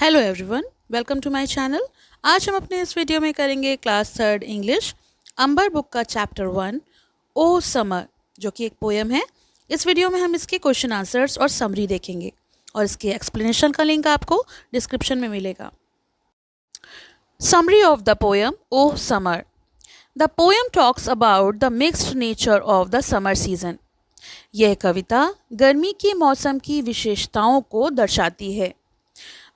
Hello everyone, welcome to my channel. आज हम अपने इस वीडियो में करेंगे class third English Amber book का चैप्टर 1 ओ समर, जो कि एक पोएम है। इस वीडियो में हम इसके क्वेश्चन आंसर्स और समरी देखेंगे और इसके एक्सप्लेनेशन का लिंक आपको डिस्क्रिप्शन में मिलेगा। Summary of the poem O summer. The poem talks about the mixed nature of the summer season. यह कविता गर्मी के मौसम की विशेषताओं को दर्शाती है।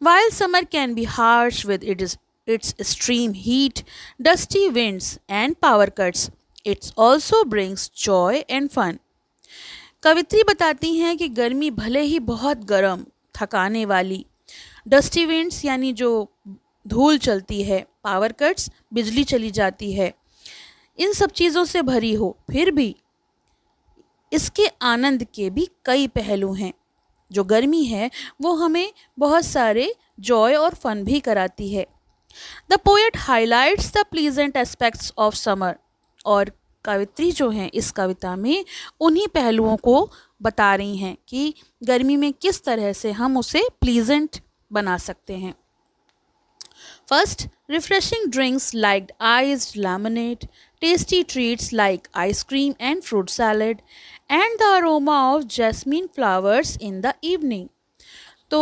While summer can be harsh with its extreme heat, dusty winds, and power cuts, it also brings joy and fun. कवित्री बताती हैं कि गर्मी भले ही बहुत गर्म, थकाने वाली, डस्टी विंड्स यानी जो धूल चलती है, पावर कट्स बिजली चली जाती है, इन सब चीज़ों से भरी हो, फिर भी इसके आनंद के भी कई पहलू हैं। जो गर्मी है वो हमें बहुत सारे जॉय और फन भी कराती है। The poet highlights the pleasant aspects of summer. और कवित्री जो हैं इस कविता में उन्हीं पहलुओं को बता रही हैं कि गर्मी में किस तरह से हम उसे प्लीजेंट बना सकते हैं। First, refreshing drinks like iced lemonade, tasty treats like ice cream and fruit salad, and the aroma of jasmine flowers in the evening. तो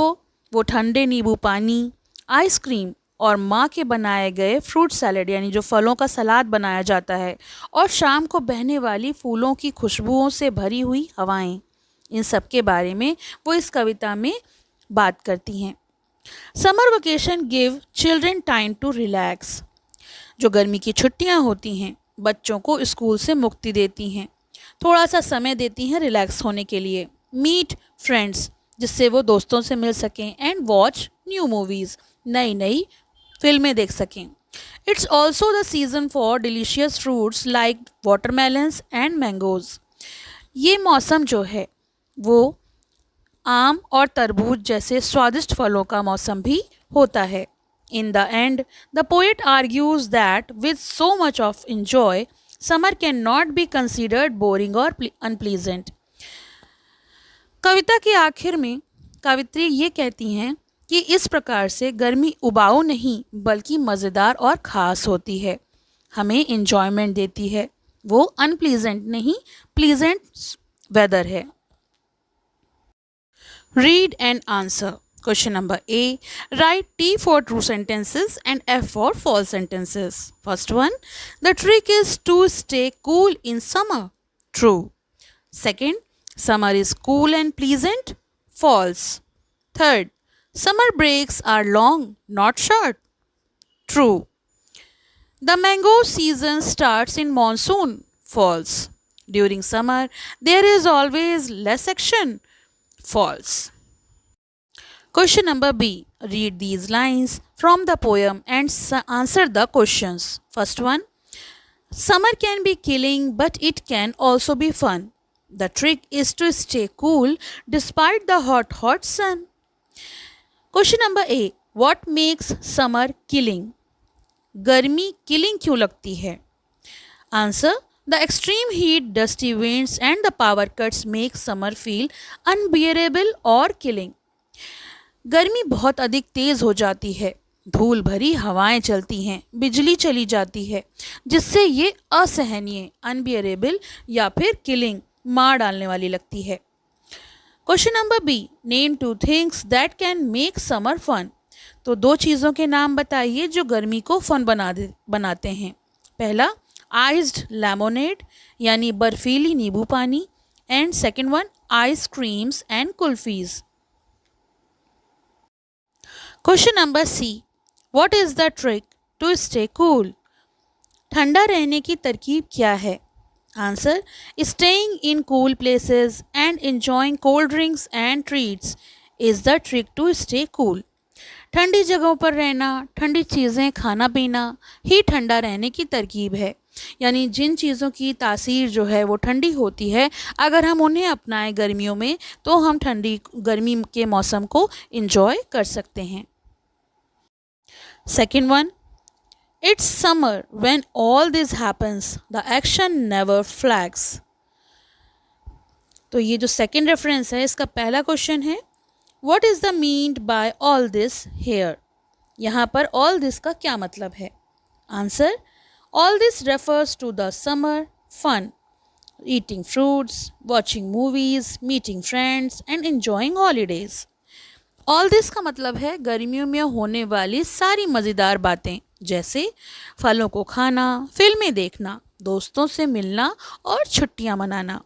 वो ठंडे नींबू पानी, आइसक्रीम और माँ के बनाए गए फ्रूट सैलेड यानी जो फलों का सलाद बनाया जाता है, और शाम को बहने वाली फूलों की खुशबुओं से भरी हुई हवाएं, इन सब के बारे में वो इस कविता में बात करती हैं। Summer vacation give children time to relax. जो गर्मी की छुट्टियां होती हैं बच्चों को स्कूल से मुक्ति देती हैं, थोड़ा सा समय देती हैं रिलैक्स होने के लिए। मीट फ्रेंड्स, जिससे वो दोस्तों से मिल सकें, एंड वॉच न्यू मूवीज़, नई नई फिल्में देख सकें। It's also the season for delicious fruits like watermelons and mangoes. ये मौसम जो है वो आम और तरबूज जैसे स्वादिष्ट फलों का मौसम भी होता है। In the end, the poet argues that with so much of enjoy, summer cannot be considered boring or unpleasant. कविता के आखिर में कवित्री ये कहती हैं कि इस प्रकार से गर्मी उबाऊ नहीं बल्कि मज़ेदार और ख़ास होती है, हमें enjoyment देती है, वो unpleasant नहीं, pleasant weather है। Read and answer. Question number A. Write T for true sentences and F for false sentences. First one. The trick is to stay cool in summer. True. Second. Summer is cool and pleasant. False. Third. Summer breaks are long, not short. True. The mango season starts in monsoon. False. During summer, there is always less action. False. Question number B. Read these lines from the poem and answer the questions. First one. Summer can be killing, but it can also be fun. The trick is to stay cool despite the hot sun. Question number A. What makes summer killing? गर्मी killing क्यों लगती है? Answer. The extreme heat, dusty winds and the power cuts make summer feel unbearable or killing. गर्मी बहुत अधिक तेज़ हो जाती है, धूल भरी हवाएं चलती हैं, बिजली चली जाती है, जिससे ये असहनीय, अनबियरेबल या फिर किलिंग, मार डालने वाली लगती है। Question number B. Name two things that can make summer fun. तो दो चीज़ों के नाम बताइए जो गर्मी को फन बनाते हैं। पहला, आइस्ड लेमोनेड यानी बर्फीली नींबू पानी, and second one, ice creams and kulfis. Question number C. What is the trick to stay cool? ठंडा रहने की तरकीब क्या है? Answer. Staying in cool places and enjoying cold drinks and treats is the trick to stay cool. ठंडी जगहों पर रहना, ठंडी चीज़ें खाना पीना ही ठंडा रहने की तरकीब है। यानी जिन चीज़ों की तासीर जो है वो ठंडी होती है, अगर हम उन्हें अपनाएं गर्मियों में तो हम गर्मी के मौसम को इंजॉय कर सकते हैं। Second one. It's summer when all this happens. The action never flags. तो ये जो सेकेंड रेफरेंस है इसका पहला क्वेश्चन है What is the meant by all this here? यहाँ पर all this का क्या मतलब है? Answer: all this refers to the summer fun, eating fruits, watching movies, meeting friends and enjoying holidays. All this का मतलब है गर्मियों में होने वाली सारी मज़ेदार बातें, जैसे फलों को खाना, फिल्में देखना, दोस्तों से मिलना और छुट्टियां मनाना.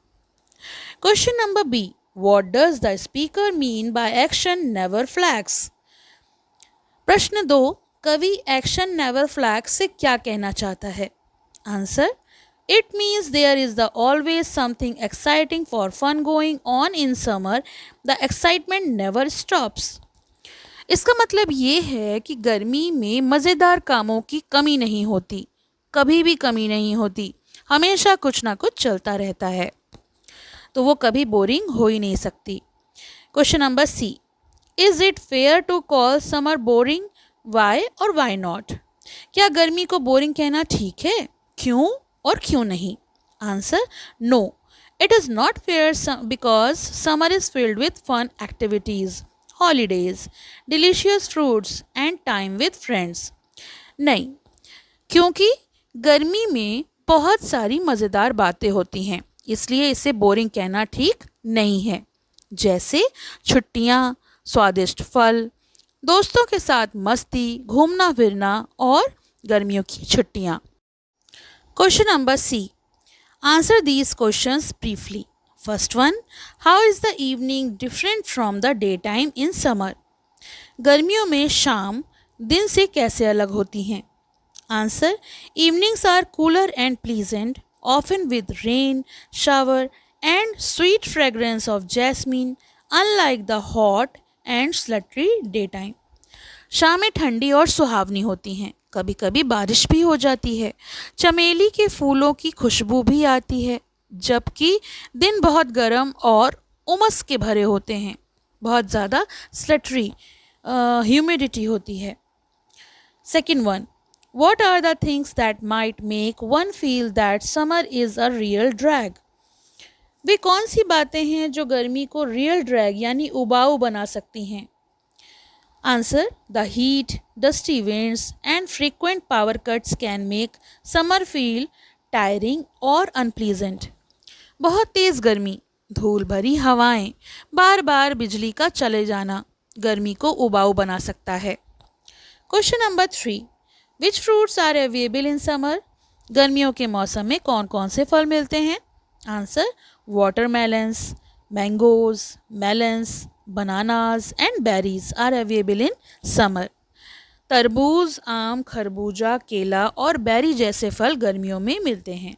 Question number B. What does the speaker mean by action never flags? प्रश्न 2. कवि एक्शन नेवर फ्लैग्स से क्या कहना चाहता है? Answer: It means there is the always something exciting for fun going on in summer. The excitement never stops. इसका मतलब ये है कि गर्मी में मज़ेदार कामों की कमी नहीं होती, कभी भी कमी नहीं होती, हमेशा कुछ ना कुछ चलता रहता है, तो वो कभी बोरिंग हो ही नहीं सकती. Question number C. Is it fair to call summer boring? Why और वाई नॉट? क्या गर्मी को बोरिंग कहना ठीक है? क्यों और क्यों नहीं? Answer: no, it is not fair because summer is filled with fun activities, holidays, delicious fruits and time with friends. नहीं, क्योंकि गर्मी में बहुत सारी मज़ेदार बातें होती हैं, इसलिए इसे बोरिंग कहना ठीक नहीं है, जैसे छुट्टियाँ, स्वादिष्ट फल, दोस्तों के साथ मस्ती, घूमना फिरना और गर्मियों की छुट्टियाँ. Question number C. Answer these questions briefly. First one. How is the evening different from the day time in summer? गर्मियों में शाम दिन से कैसे अलग होती हैं? Answer: evenings are cooler and pleasant, often with rain, shower and sweet fragrance of jasmine, unlike the hot and sultry daytime. शामें ठंडी और सुहावनी होती हैं, कभी कभी बारिश भी हो जाती है, चमेली के फूलों की खुशबू भी आती है, जबकि दिन बहुत गर्म और उमस के भरे होते हैं, बहुत ज़्यादा स्लटरी ह्यूमिडिटी होती है. Second one. What are the things that might make one feel that summer is a real drag? वे कौन सी बातें हैं जो गर्मी को रियल ड्रैग यानी उबाऊ बना सकती हैं? Answer: the heat, dusty winds and frequent power cuts can make summer feel tiring और अनप्लीजेंट. बहुत तेज़ गर्मी, धूल भरी हवाएं, बार बार बिजली का चले जाना गर्मी को उबाऊ बना सकता है. Question number 3. Which fruits are available in summer? गर्मियों के मौसम में कौन कौन से फल मिलते हैं? Answer: watermelons, mangoes, melons, bananas and berries are available in summer. तरबूज, आम, खरबूजा, केला और बेरी जैसे फल गर्मियों में मिलते हैं.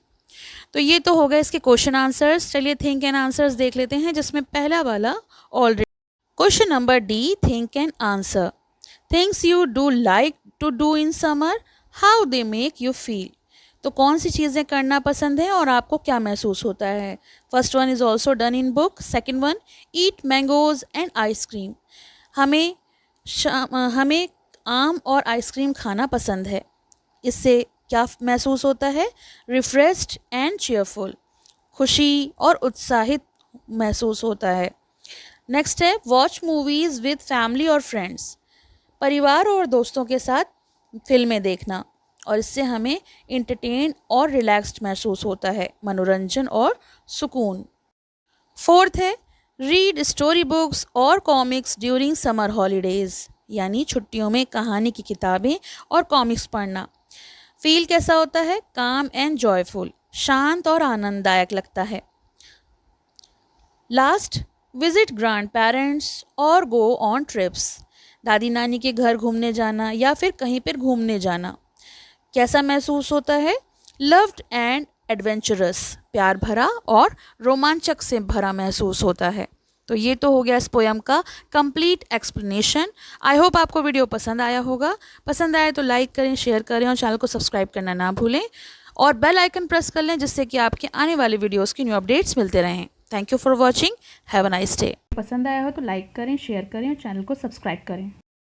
तो ये तो हो गए इसके क्वेश्चन आंसर्स. चलिए थिंक एंड आंसर्स देख लेते हैं, जिसमें पहला वाला already. Question number D. Think and answer. Things you do like to do in summer, how they make you feel. तो कौन सी चीज़ें करना पसंद है और आपको क्या महसूस होता है? First one is also done in book. Second one, eat mangoes and ice cream. हमें आम और आइसक्रीम खाना पसंद है. इससे क्या महसूस होता है? रिफ्रेश्ड एंड चीयरफुल, खुशी और उत्साहित महसूस होता है. नेक्स्ट है वॉच मूवीज़ विद फैमिली और फ्रेंड्स. परिवार और दोस्तों के साथ फिल्में देखना, और इससे हमें इंटरटेन और रिलैक्स्ड महसूस होता है, मनोरंजन और सुकून. फोर्थ है रीड स्टोरी बुक्स और कॉमिक्स ड्यूरिंग समर हॉलीडेज़, यानी छुट्टियों में कहानी की किताबें और कॉमिक्स पढ़ना. फील कैसा होता है? काम एंड जॉयफुल, शांत और आनंददायक लगता है. लास्ट, विजिट ग्रैंड पेरेंट्स और गो ऑन ट्रिप्स. दादी नानी के घर घूमने जाना या फिर कहीं पर घूमने जाना. कैसा महसूस होता है? लव्ड एंड एडवेंचरस, प्यार भरा और रोमांचक से भरा महसूस होता है. तो ये तो हो गया इस पोयम का कंप्लीट एक्सप्लेनेशन. आई होप आपको वीडियो पसंद आया होगा. पसंद आए तो लाइक करें, शेयर करें और चैनल को सब्सक्राइब करना ना भूलें, और बेल आइकन प्रेस कर लें, जिससे कि आपके आने वाले वीडियोज़ की न्यू अपडेट्स मिलते रहें. Thank you for watching. Have a nice day. पसंद आया हो तो लाइक करें, शेयर करें और चैनल को सब्सक्राइब करें.